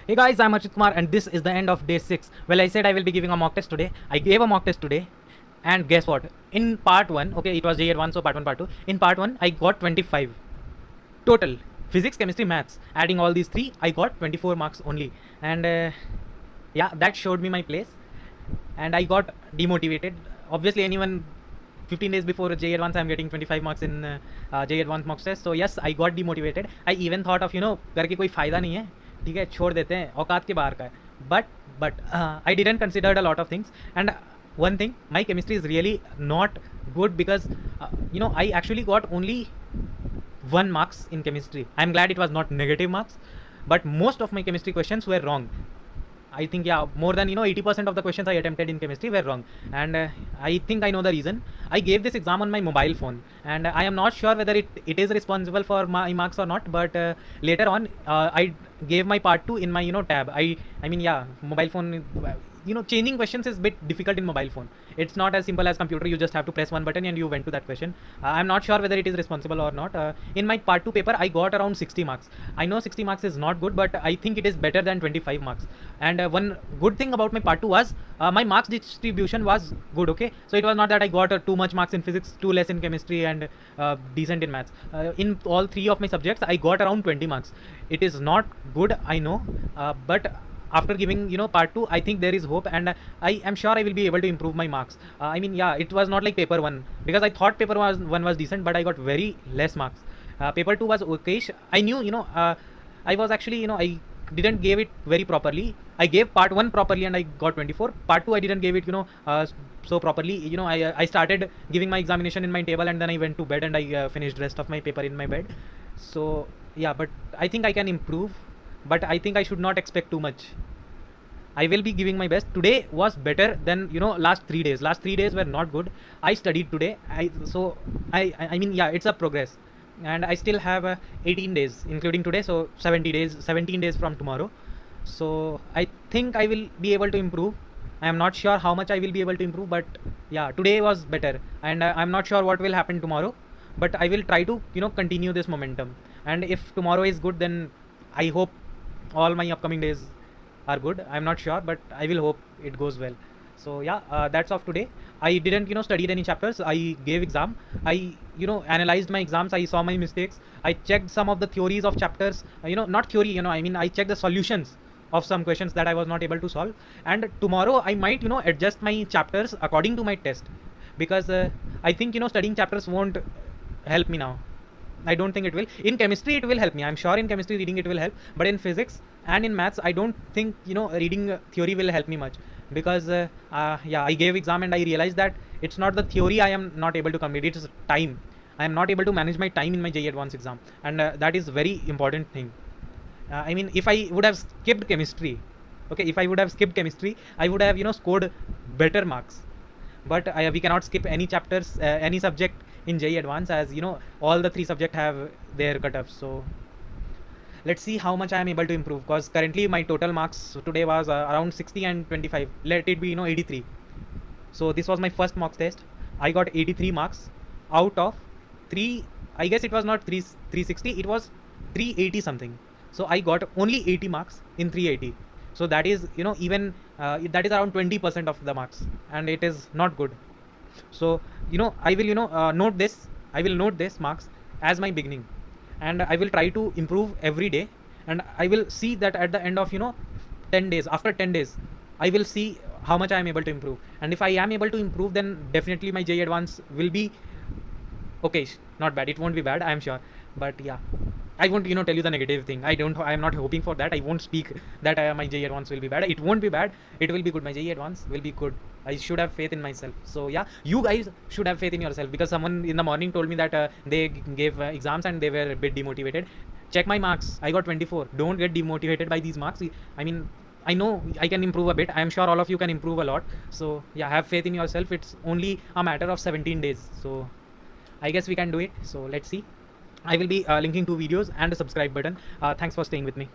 Hey guys, I'm Harshit Kumar and this is the end of day 6. Well, I said I will be giving a mock test today. I gave a mock test today. And guess what? In part 1, okay, it was JEE 1, so part 1, part 2. In part 1, I got 25 total. Physics, chemistry, maths. Adding all these 3, I got 24 marks only. And yeah, that showed me my place. And I got demotivated. Obviously, anyone 15 days before JEE Advanced, I'm getting 25 marks in JEE Advanced mock test. So yes, I got demotivated. I even thought of, करके कोई फ़ायदा नहीं है, ठीक है, छोड़ देते हैं, औकात के बाहर का है. But I didn't consider a lot of things. And one thing, my chemistry is really not good because I actually got only 1 marks in chemistry. I'm glad it was not negative marks, but most of my chemistry questions were wrong. I think, yeah, more than 80% of the questions I attempted in chemistry were wrong. And I think I know the reason. I gave this exam on my mobile phone, and I am not sure whether it is responsible for my marks or not, but later on I gave my part 2 in my tab. I mean, yeah, mobile phone, changing questions is a bit difficult in mobile phone. It's not as simple as computer. You just have to press one button and you went to that question. I'm not sure whether it is responsible or not. In my part 2 paper, I got around 60 marks. I know 60 marks is not good, but I think it is better than 25 marks. And one good thing about my part 2 was my marks distribution was good, okay? So it was not that I got too much marks in physics, too less in chemistry, and decent in maths. In all 3 of my subjects, I got around 20 marks. It is not good, I know, but after giving part 2, I think there is hope, and I am sure I will be able to improve my marks. I mean, yeah, it was not like paper 1, because I thought paper 1 was decent, but I got very less marks. Paper 2 was okay. I knew, I was actually, I didn't give it very properly. I gave part 1 properly and I got 24. Part 2 I didn't give it so properly. I started giving my examination in my table, and then I went to bed and I finished rest of my paper in my bed. So yeah, but I think I can improve, but I think I should not expect too much. I will be giving my best. Today was better than last 3 days. Last 3 days were not good. I studied today. I mean, yeah, it's a progress, and I still have 18 days including today, so 17 days from tomorrow. So I think I will be able to improve. I am not sure how much I will be able to improve, but yeah, today was better, and I'm not sure what will happen tomorrow, but I will try to continue this momentum. And if tomorrow is good, then I hope all my upcoming days are good. I'm not sure, but I will hope it goes well. So yeah, that's of today. I didn't studied any chapters. I gave exam. I analyzed my exams. I saw my mistakes. I checked some of the theories of chapters, not theory, I mean, I checked the solutions of some questions that I was not able to solve. And tomorrow I might adjust my chapters according to my test, because I think studying chapters won't help me now. I don't think it will. In chemistry it will help me. I'm sure in chemistry reading it will help, but in physics and in maths I don't think reading theory will help me much, because yeah, I gave exam and I realized that it's not the theory I am not able to complete, it's time. I am not able to manage my time in my JEE Advanced exam, and that is very important thing. I mean, if I would have skipped chemistry, okay, if I would have skipped chemistry, I would have scored better marks. But we cannot skip any chapters, any subject in JEE Advanced, as all the 3 subjects have their cutoffs. So let's see how much I am able to improve, because currently my total marks today was around 60 and 25. Let it be 83. So this was my first mock test. I got 83 marks out of 3. I guess it was not 360, it was 380 something. So I got only 80 marks in 380. So that is even that is around 20% of the marks, and it is not good. So I will note this. I will note this marks as my beginning, and I will try to improve every day, and I will see that at the end of 10 days, after 10 days I will see how much I am able to improve. And if I am able to improve, then definitely my JEE Advanced will be okay, not bad. It won't be bad, I am sure. But yeah, I won't tell you the negative thing. I am not hoping for that. I won't speak that my JEE Advanced will be bad. It won't be bad, it will be good. My JEE Advanced will be good. I should have faith in myself. So yeah, you guys should have faith in yourself, because someone in the morning told me that they gave exams and they were a bit demotivated. Check my marks, I got 24. Don't get demotivated by these marks. I mean, I know I can improve a bit. I am sure all of you can improve a lot. So yeah, have faith in yourself. It's only a matter of 17 days. So I guess we can do it. So let's see. I will be linking 2 videos and a subscribe button. Thanks for staying with me.